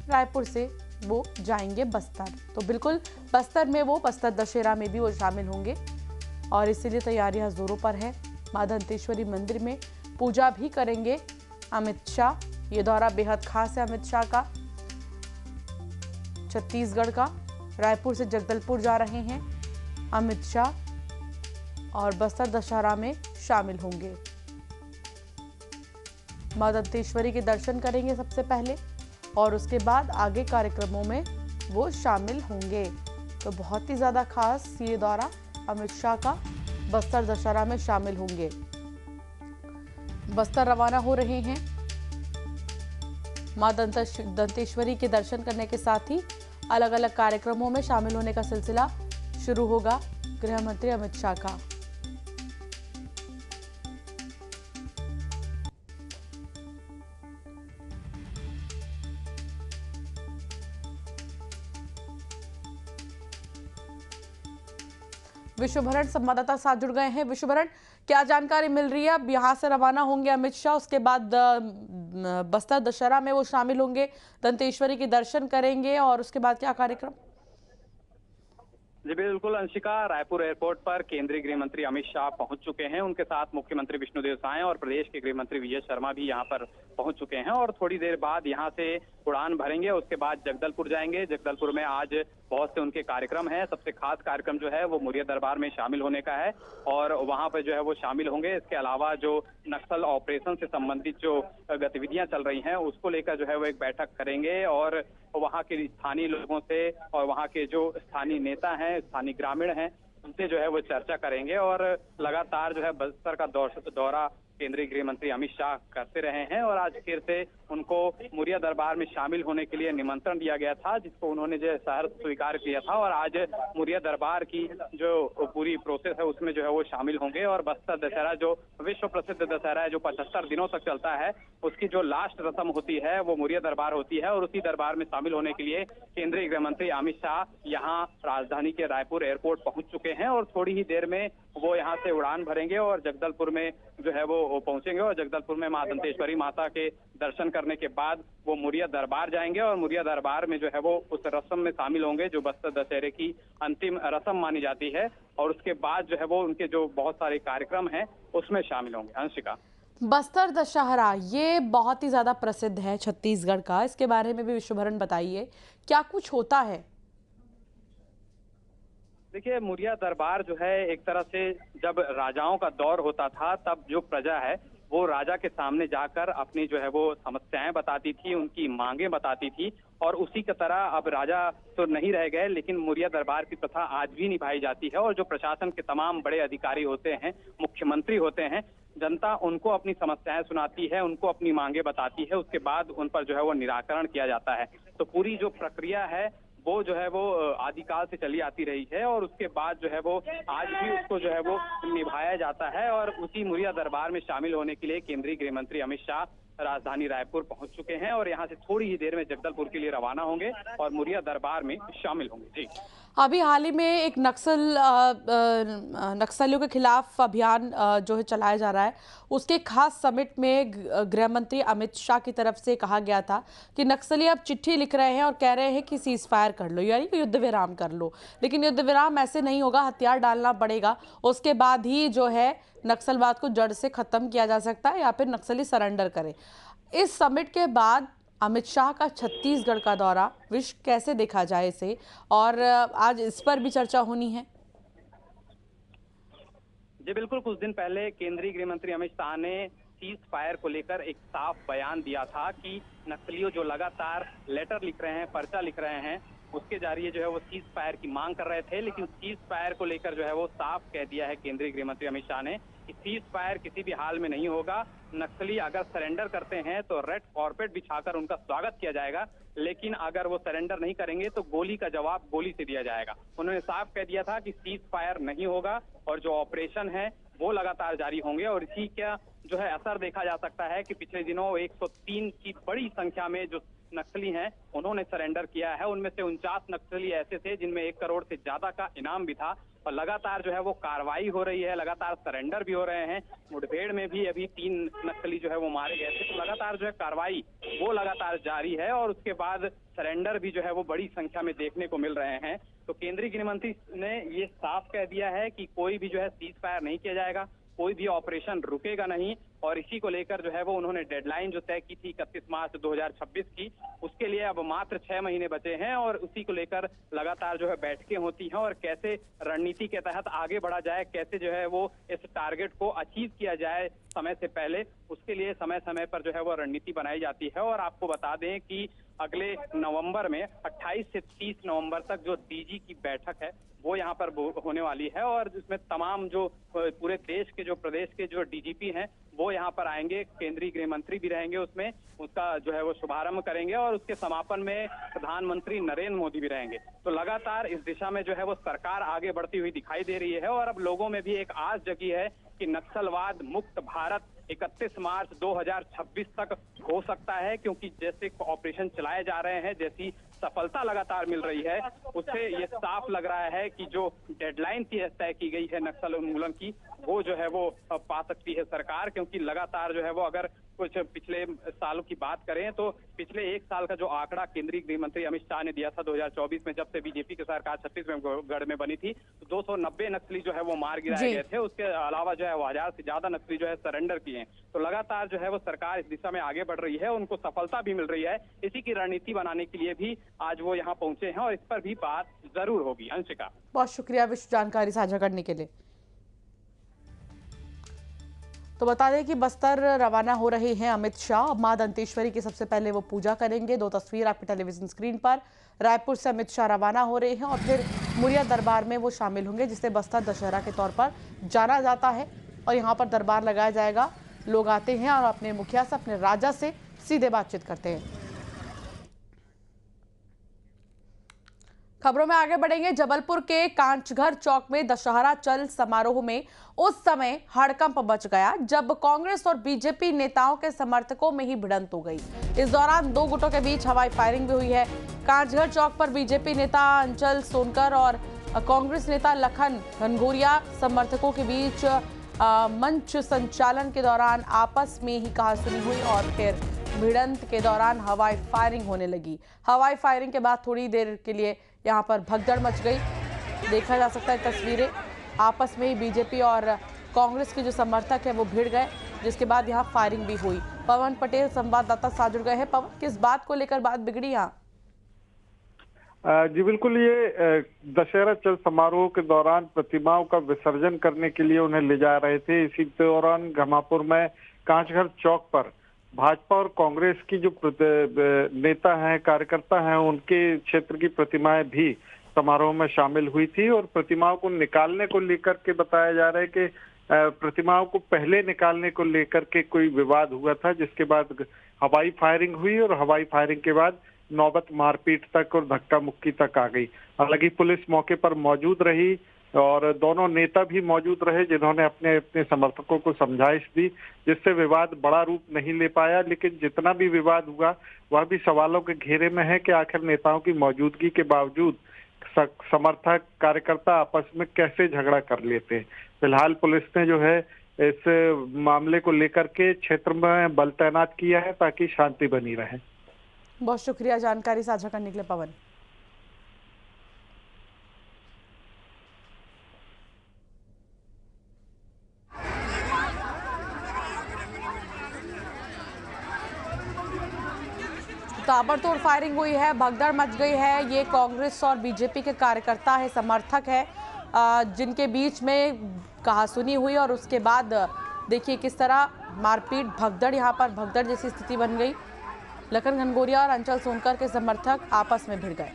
रायपुर से वो जाएंगे बस्तर। तो बिल्कुल बस्तर में वो बस्तर दशहरा में भी वो शामिल होंगे और इसीलिए तैयारियां जोरों पर है। मां दंतेश्वरी मंदिर में पूजा भी करेंगे अमित शाह। ये दौरा बेहद खास है अमित शाह का। छत्तीसगढ़ का रायपुर से जगदलपुर जा रहे हैं अमित शाह और बस्तर दशहरा में शामिल होंगे। मां दंतेश्वरी के दर्शन करेंगे सबसे पहले और उसके बाद आगे कार्यक्रमों में वो शामिल होंगे। तो बहुत ही ज्यादा खास ये दौरा अमित शाह का, बस्तर दशहरा में शामिल होंगे। बस्तर रवाना हो रहे हैं। मां दंतेश्वरी के दर्शन करने के साथ ही अलग अलग कार्यक्रमों में शामिल होने का सिलसिला शुरू होगा गृह मंत्री अमित शाह का। विश्वभरण संवाददाता साथ जुड़ गए हैं। विश्वभरण, क्या जानकारी मिल रही है? अब यहाँ से रवाना होंगे अमित शाह, उसके बाद बस्तर दशहरा में वो शामिल होंगे, दंतेश्वरी के दर्शन करेंगे और उसके बाद क्या कार्यक्रम? जी बिल्कुल अंशिका, रायपुर एयरपोर्ट पर केंद्रीय गृह मंत्री अमित शाह पहुंच चुके हैं। उनके साथ मुख्यमंत्री विष्णुदेव साय और प्रदेश के गृह मंत्री विजय शर्मा भी यहां पर पहुंच चुके हैं और थोड़ी देर बाद यहां से उड़ान भरेंगे। उसके बाद जगदलपुर जाएंगे। जगदलपुर में आज बहुत से उनके कार्यक्रम हैं। सबसे खास कार्यक्रम जो है वो मुरिया दरबार में शामिल होने का है और वहां पर जो है वो शामिल होंगे। इसके अलावा जो नक्सल ऑपरेशन से संबंधित जो गतिविधियां चल रही हैं उसको लेकर जो है वो एक बैठक करेंगे और वहां के स्थानीय लोगों से और वहां के जो स्थानीय नेता हैं, स्थानीय ग्रामीण हैं, उनसे जो है वो चर्चा करेंगे। और लगातार जो है बस्तर का दौरा केंद्रीय गृह मंत्री अमित शाह करते रहे हैं और आज फिर से उनको मुरिया दरबार में शामिल होने के लिए निमंत्रण दिया गया था, जिसको उन्होंने जो सहर्ष स्वीकार किया था और आज मुरिया दरबार की जो पूरी प्रोसेस है उसमें जो है वो शामिल होंगे। और बस्तर दशहरा जो विश्व प्रसिद्ध दशहरा है, जो 75 दिनों तक चलता है, उसकी जो लास्ट रस्म होती है वो मुरिया दरबार होती है और उसी दरबार में शामिल होने के लिए केंद्रीय गृह मंत्री अमित शाह यहाँ राजधानी के रायपुर एयरपोर्ट पहुंच चुके हैं और थोड़ी ही देर में वो यहाँ से उड़ान भरेंगे और जगदलपुर में जो है वो पहुंचेंगे और जगदलपुर में मां दंतेश्वरी माता के दर्शन करने के बाद वो मुरिया दरबार जाएंगे और मुरिया दरबार में जो है वो उस रस्म में शामिल होंगे जो बस्तर दशहरे की अंतिम रस्म मानी जाती है और उसके बाद जो है वो उनके जो बहुत सारे कार्यक्रम हैं उसमें शामिल होंगे। अंशिका, बस्तर दशहरा ये बहुत ही ज्यादा प्रसिद्ध है छत्तीसगढ़ का, इसके बारे में भी विश्वभरण बताइए, क्या कुछ होता है? देखिए, मुरिया दरबार जो है एक तरह से जब राजाओं का दौर होता था तब जो प्रजा है वो राजा के सामने जाकर अपनी जो है वो समस्याएं बताती थी, उनकी मांगे बताती थी और उसी की तरह अब राजा तो नहीं रह गए लेकिन मुरिया दरबार की प्रथा आज भी निभाई जाती है और जो प्रशासन के तमाम बड़े अधिकारी होते हैं, मुख्यमंत्री होते हैं, जनता उनको अपनी समस्याएं सुनाती है, उनको अपनी मांगे बताती है, उसके बाद उन पर जो है वो निराकरण किया जाता है। तो पूरी जो प्रक्रिया है वो जो है वो आदिकाल से चली आती रही है और उसके बाद जो है वो आज भी उसको जो है वो निभाया जाता है और उसी मुरिया दरबार में शामिल होने के लिए केंद्रीय गृह मंत्री अमित शाह राजधानी रायपुर पहुंच चुके हैं और यहाँ से थोड़ी ही देर में जगदलपुर के लिए रवाना होंगे और मुरिया दरबार में शामिल होंगे। जी, अभी हाल ही में एक नक्सलियों के खिलाफ अभियान जो है चलाया जा रहा है, उसके खास समिट में गृह मंत्री अमित शाह की तरफ से कहा गया था कि नक्सली अब चिट्ठी लिख रहे हैं और कह रहे हैं कि सीज फायर कर लो, यानी कि युद्ध विराम कर लो। लेकिन युद्ध विराम ऐसे नहीं होगा, हथियार डालना पड़ेगा, उसके बाद ही जो है नक्सलवाद को जड़ से खत्म किया जा सकता है या फिर नक्सली सरेंडर करें। इस समिट के बाद अमित शाह का छत्तीसगढ़ का दौरा विश्व कैसे देखा जाए इसे, और आज इस पर भी चर्चा होनी है। जी बिल्कुल, कुछ दिन पहले केंद्रीय गृह मंत्री अमित शाह ने सीज फायर को लेकर एक साफ बयान दिया था कि नक्सलियों जो लगातार लेटर लिख रहे हैं, पर्चा लिख रहे हैं, उसके जरिए जो है वो सीज फायर की मांग कर रहे थे। लेकिन सीज फायर को लेकर जो है वो साफ कह दिया है केंद्रीय गृह मंत्री अमित शाह ने कि सीज फायर किसी भी हाल में नहीं होगा। नक्सली अगर सरेंडर करते हैं तो रेड कॉर्पेट बिछाकर उनका स्वागत किया जाएगा, लेकिन अगर वो सरेंडर नहीं करेंगे तो गोली का जवाब गोली से दिया जाएगा। उन्होंने साफ कह दिया था कि सीज फायर नहीं होगा और जो ऑपरेशन है वो लगातार जारी होंगे और इसी का जो है असर देखा जा सकता है कि पिछले दिनों 103 की बड़ी संख्या में जो नक्सली हैं उन्होंने सरेंडर किया है। उनमें से 49 नक्सली ऐसे थे जिनमें 1 करोड़ से ज्यादा का इनाम भी था और लगातार जो है वो कार्रवाई हो रही है, लगातार सरेंडर भी हो रहे हैं। मुठभेड़ में भी अभी 3 नक्सली जो है वो मारे गए थे। तो लगातार जो है कार्रवाई वो लगातार जारी है और उसके बाद सरेंडर भी जो है वो बड़ी संख्या में देखने को मिल रहे हैं। तो केंद्रीय गृह मंत्री ने ये साफ कह दिया है कि कोई भी जो है सीज फायर नहीं किया जाएगा, कोई भी ऑपरेशन रुकेगा नहीं और इसी को लेकर जो है वो उन्होंने डेडलाइन जो तय की थी 31 मार्च 2026 की, उसके लिए अब मात्र 6 महीने बचे हैं और उसी को लेकर लगातार जो है बैठकें होती हैं और कैसे रणनीति के तहत आगे बढ़ा जाए, कैसे जो है वो इस टारगेट को अचीव किया जाए समय से पहले, उसके लिए समय समय पर जो है वो रणनीति बनाई जाती है। और आपको बता दें कि अगले नवंबर में 28 से 30 नवंबर तक जो डीजी की बैठक है वो यहाँ पर होने वाली है और जिसमें तमाम जो पूरे देश के जो प्रदेश के जो डीजीपी हैं वो यहाँ पर आएंगे, केंद्रीय गृह मंत्री भी रहेंगे उसमें, उसका जो है वो शुभारंभ करेंगे और उसके समापन में प्रधानमंत्री नरेंद्र मोदी भी रहेंगे। तो लगातार इस दिशा में जो है वो सरकार आगे बढ़ती हुई दिखाई दे रही है और अब लोगों में भी एक आस जगी है कि नक्सलवाद मुक्त भारत 31 मार्च 2026 तक हो सकता है, क्योंकि जैसे ऑपरेशन चलाए जा रहे हैं, जैसी सफलता लगातार मिल रही है, उससे ये साफ लग रहा है कि जो डेडलाइन तय की गई है नक्सल उन्मूलन की, वो जो है वो पा सकती है सरकार। क्योंकि लगातार जो है वो अगर कुछ पिछले सालों की बात करें तो पिछले 1 साल का जो आंकड़ा केंद्रीय गृह मंत्री अमित शाह ने दिया था 2024 में, जब से बीजेपी की सरकार छत्तीसगढ़ में बनी थी, तो 290 नक्सली जो है वो मार गिराए गए थे। उसके अलावा जो है वो 1000 से ज्यादा नक्सली जो है सरेंडर किए हैं। तो लगातार जो है वो सरकार इस दिशा में आगे बढ़ रही है, उनको सफलता भी मिल रही है। इसी की रणनीति बनाने के लिए भी आज वो यहाँ पहुंचे हैं और इस पर भी बात जरूर होगी। अंशिका, बहुत शुक्रिया विश्व जानकारी साझा करने के लिए। तो बता दें कि बस्तर रवाना हो रहे हैं अमित शाह। मां दंतेश्वरी की सबसे पहले वो पूजा करेंगे। 2 तस्वीर आपके टेलीविजन स्क्रीन पर। रायपुर से अमित शाह रवाना हो रहे हैं और फिर मुरिया दरबार में वो शामिल होंगे, जिसे बस्तर दशहरा के तौर पर जाना जाता है। और यहाँ पर दरबार लगाया जाएगा, लोग आते हैं और अपने मुखिया से, अपने राजा से सीधे बातचीत करते हैं। खबरों में आगे बढ़ेंगे। जबलपुर के कांचघर चौक में दशहरा चल समारोह में उस समय हड़कंप मच गया जब कांग्रेस और बीजेपी नेताओं के समर्थकों में ही भिड़ंत हो गई। इस दौरान 2 गुटों के बीच हवाई फायरिंग भी हुई है। कांचघर चौक पर बीजेपी नेता अंचल सोनकर और कांग्रेस नेता लखन घनघोरिया समर्थकों के बीच मंच संचालन के दौरान आपस में ही कहासुनी हुई और फिर भिड़ंत के दौरान हवाई फायरिंग होने लगी। हवाई फायरिंग के बाद थोड़ी देर के लिए यहाँ पर भगदड़ मच गई। देखा जा सकता है तस्वीरें, आपस में ही बीजेपी और कांग्रेस के जो समर्थक है वो भिड़ गए, जिसके बाद यहाँ फायरिंग भी हुई। पवन पटेल संवाददाता साथ जुड़ गए हैं। पवन, किस बात को लेकर बात बिगड़ी यहाँ? जी बिल्कुल, ये दशहरा चल समारोह के दौरान प्रतिमाओं का विसर्जन करने के लिए उन्हें ले जा रहे थे। इसी दौरान घमापुर में कांचघर चौक पर भाजपा और कांग्रेस की जो नेता हैं, कार्यकर्ता हैं, उनके क्षेत्र की प्रतिमाएं भी समारोह में शामिल हुई थी और प्रतिमाओं को निकालने को लेकर के बताया जा रहा है कि प्रतिमाओं को पहले निकालने को लेकर के कोई विवाद हुआ था, जिसके बाद हवाई फायरिंग हुई और हवाई फायरिंग के बाद नौबत मारपीट तक और धक्का मुक्की तक आ गई। हालांकि पुलिस मौके पर मौजूद रही और दोनों नेता भी मौजूद रहे, जिन्होंने अपने अपने समर्थकों को समझाइश दी, जिससे विवाद बड़ा रूप नहीं ले पाया। लेकिन जितना भी विवाद हुआ वह भी सवालों के घेरे में है कि आखिर नेताओं की मौजूदगी के बावजूद समर्थक कार्यकर्ता आपस में कैसे झगड़ा कर लेते हैं। फिलहाल पुलिस ने जो है इस मामले को लेकर के क्षेत्र में बल तैनात किया है ताकि शांति बनी रहे। बहुत शुक्रिया जानकारी साझा करने के लिए पवन। ताबड़तोड़ फायरिंग हुई है, भगदड़ मच गई है। ये कांग्रेस और बीजेपी के कार्यकर्ता है, समर्थक है, जिनके बीच में कहासुनी हुई और उसके बाद देखिए किस तरह मारपीट, भगदड़, यहाँ पर भगदड़ जैसी स्थिति बन गई। लखन घनघोरिया और अंचल सोनकर के समर्थक आपस में भिड़ गए।